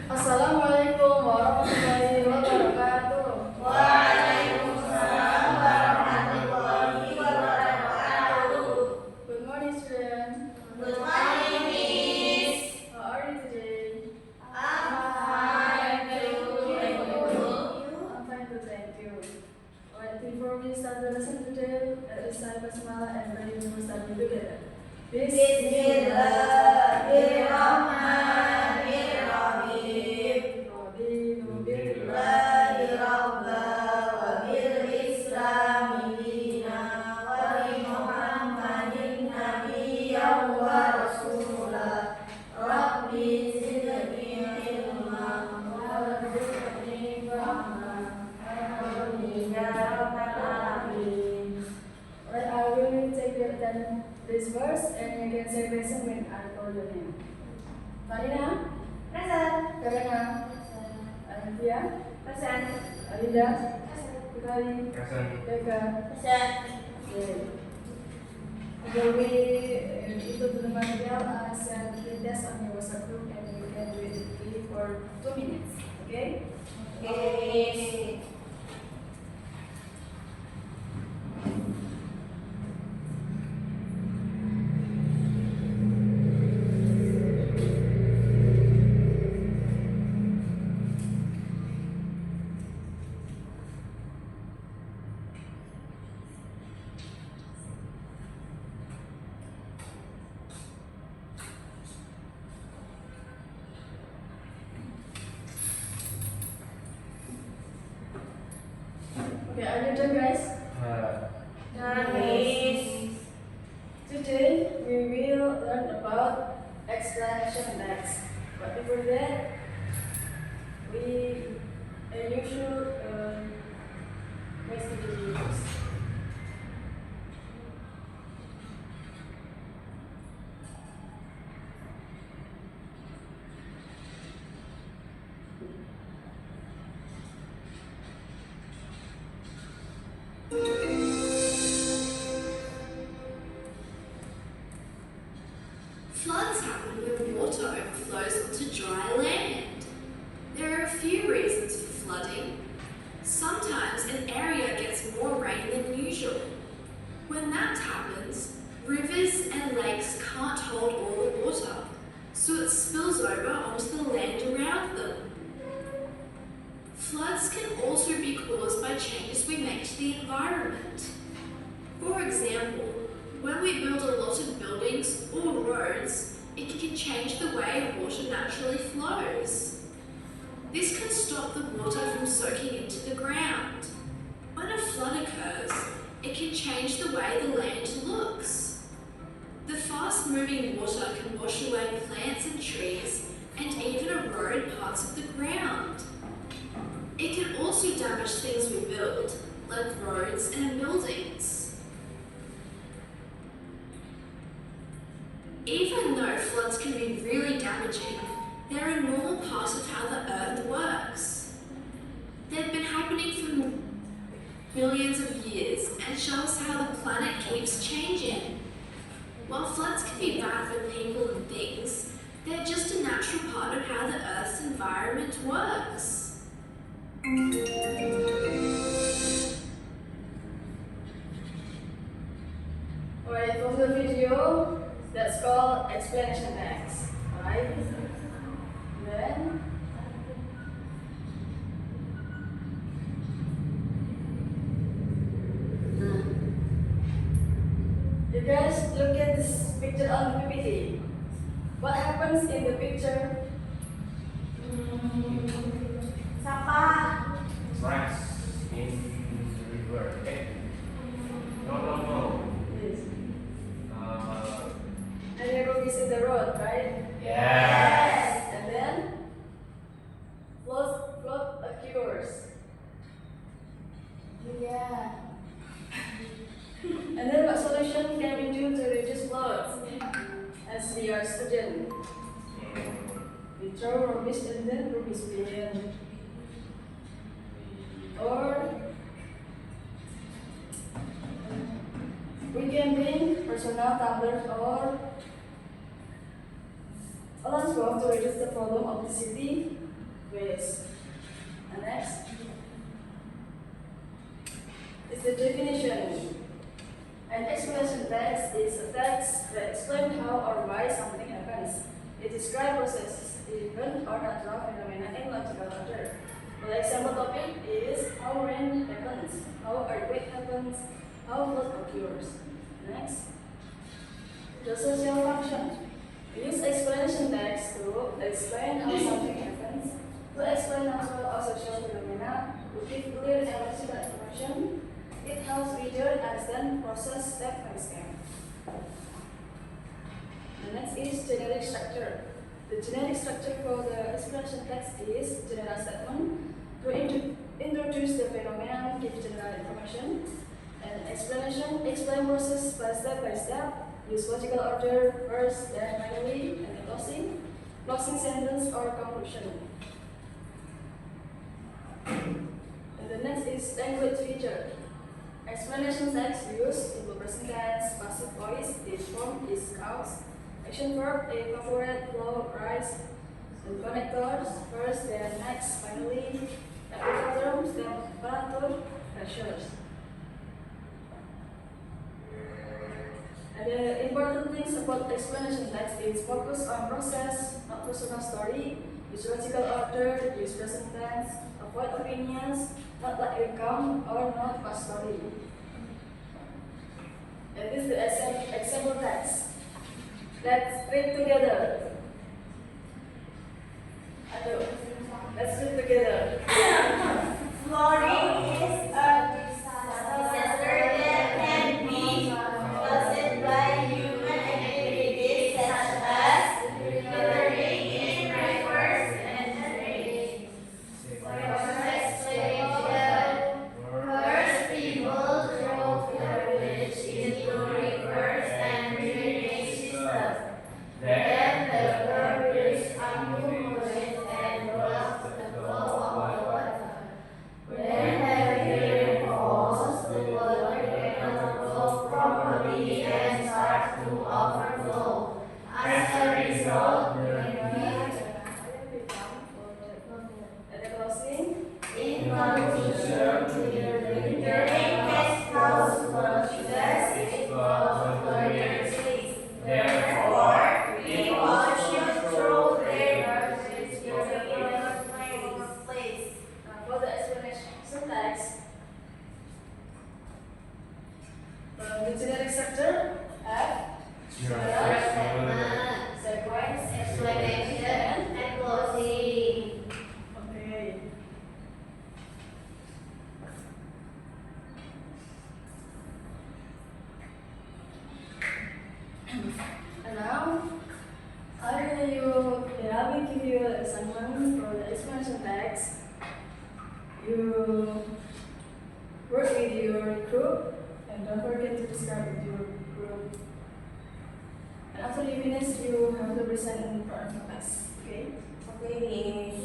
Assalamualaikum warahmatullahi wabarakatuh. Waalaikumsalam warahmatullahi wabarakatuh. Good morning, students. Good morning, Miss. How are you today? I'm fine, thank you. I'm fine too, thank you. Alright, before we start the lesson today, let us say basmalah and pray to study together. Bismillahirrahmanirrahim. Raditu billah. Billahi rabba wa bil islami dina wa bi Muhammadin nabiyyan wa rasula. Rabbi zidni ilma wa rzuqni fahma. Amin ya rabbal alamin. Alright, I will take your attention this verse and you can say present when I call your name. Farina, Present. Karina, Alivia, Present. Alida, Kutari, Present. Becca. Present. Okay. Jadi itu material saya test on your WhatsApp group and you can do it for 2 minutes. Okay? Okay. Okay, are you done, guys? Nice. Today we will learn about explanation next. But before that, you should make the videos. Floods happen when water overflows onto dry land. There are a few reasons for flooding. Sometimes an area gets more rain than usual. When that happens, rivers and lakes can't hold all the water, so it spills over onto the land around them. Floods can also be caused by changes we make to the environment. For example, when we build a lot of buildings or roads, it can change the way water naturally flows. This can stop the water from soaking into the ground. When a flood occurs, it can change the way the land looks. The fast-moving water can wash away plants and trees and even erode parts of the ground. It can also damage things we build, like roads and buildings. Even though floods can be really damaging, they're a normal part of how the earth works. They've been happening for millions of years and show us how the planet keeps changing. While floods can be bad for people and things, they're just a natural part of how the Earth's environment works. Alright, for the video, that's called explanation next. Alright? Then you guys look at this picture on the PPT. What happens in the picture? Sapa. Rice in river. Okay. No. Yes. Uh, And the road is in the road, right? yes. And then flood occurs. Yeah. And then what solution can we do to reduce floods? As we are students, we throw rubbish and then rubbish bin. Or we can bring personal tumblers or a lunchbox to reduce the problem of the city ways. And next is the definition. An explanation text is a text that explains how or why something happens. It describes processes, event, or natural phenomena in logical order. The example topic is how rain happens, how earthquake happens, how flood occurs. Next, the social function. We use explanation text to explain how something happens, to explain natural or social phenomena, to give clear and logical information. It helps reader understand process step by step. The next is generic structure. The generic structure for the explanation text is general statement. To introduce the phenomenon, give general information. And explanation, explain process by step, use logical order, first, then finally, and then closing sentence or conclusion. And the next is language feature. Explanation text used in the present tense, passive voice, is form, is cause, action verb, evaporate, flow, rise, and connectors, first, then next, finally, terms, then operator, pressures. And the important things about explanation text is focus on process, not personal story, use logical order, use present tense, avoid opinions, not like recount or not past story. And this is the example text. Let's read together. Aduh, let's read together. Flooding is a disaster that can be caused by human activities such as filtering in rivers and drains. For explanation, first people drove garbage into rivers and drainage systems. Then the garbage accumulates and blocks the flow of the water. When heavy rain falls, the water cannot flow properly and starts to overflow. As a result, And the closing. in conclusion, the rain has caused flood excessive flow emergencies. Therefore, people should throw their garbage in a proper place. For the explanation text, the generic structure, F, General statement, sequence, explanation, and closing. Okay. And now, I will give you an assignment for the explanation text. You work with your group and don't forget to describe with your group. And after you finish, you have to present in front of the class. Okay? Okay.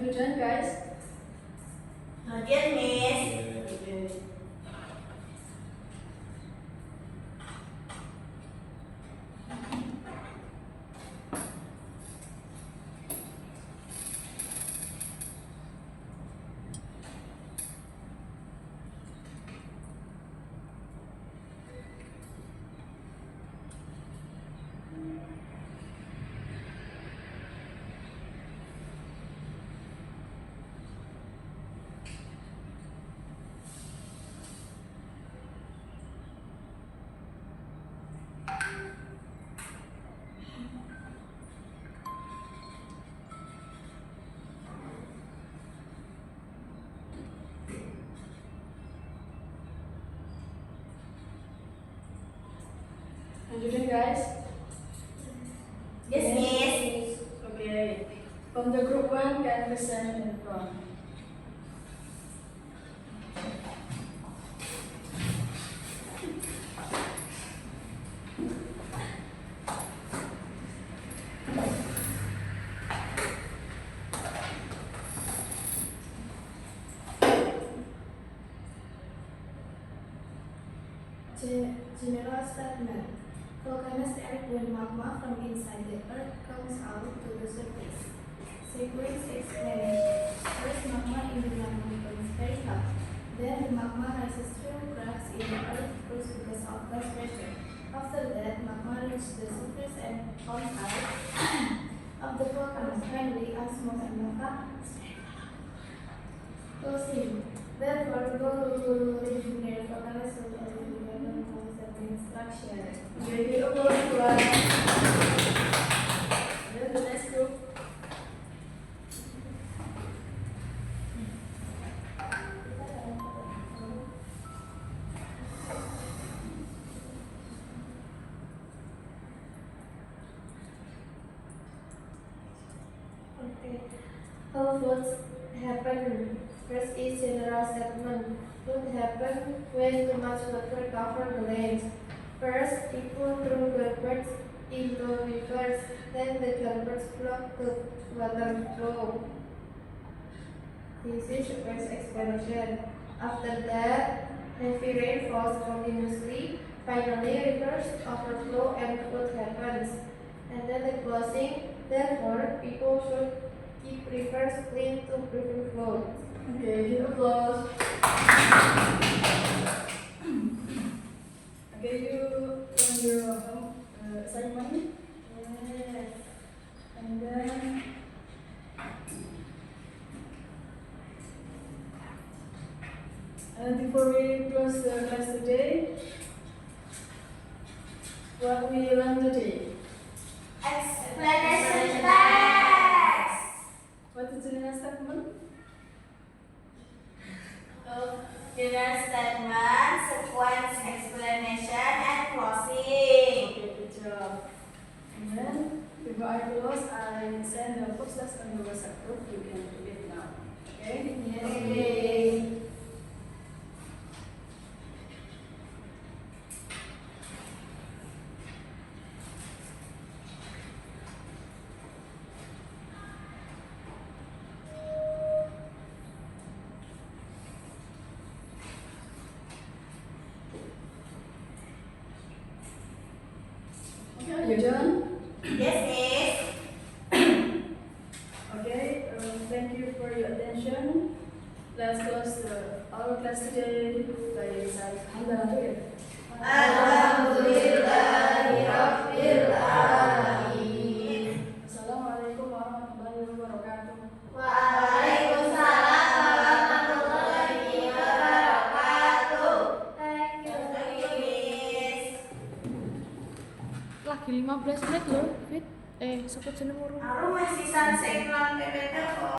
you done, guys? Not yet, Miss. Okay. And you done, guys? Yes, Miss. Okay. From the group 1, can you stand in front? General statement. Volcanoes erupt when magma from inside the earth comes out to the surface. Sequence explanation. First, magma in the magma becomes very hot. Then the magma rises through cracks in the earth first because of gas pressure. After that, magma reaches the surface and comes out of the volcano. Finally, as smoke and lava closing. Therefore, volcanoes structure. Okay, big applause to us. Then the next group. Okay. How floods happen? First is general statement. Flood happen when too much water covers the land. First, people throw culverts into rivers, then the culverts block the water flow. This is the first explanation. After that, heavy rain falls continuously. Finally, rivers overflow and flood happens. And then the closing. Therefore, people should keep rivers clean to prevent flood. Okay, big applause. Okay, you on your home assignment. Yes. And then before we close the class today, what we learned today? Explanation text. What is the next statement? General statement, sequence explanation, and closing. Okay, good job. And then before I close, I send the posters on the WhatsApp group. You can do it now. Okay? Yes. Okay, you done? Yes, Miss. Okay, thank you for your attention. Let's close our class today by saying Alhamdulillah. Alhamdulillahirabbil alamin. Assalamualaikum warahmatullahi wabarakatuh. Waalaikumsalam warahmatullahi wabarakatuh. Thank you. Thank you, Miss. Lagi 15 menit loh, Fit. Sebut jeneng urut. Aku masih sunset non PPT kok.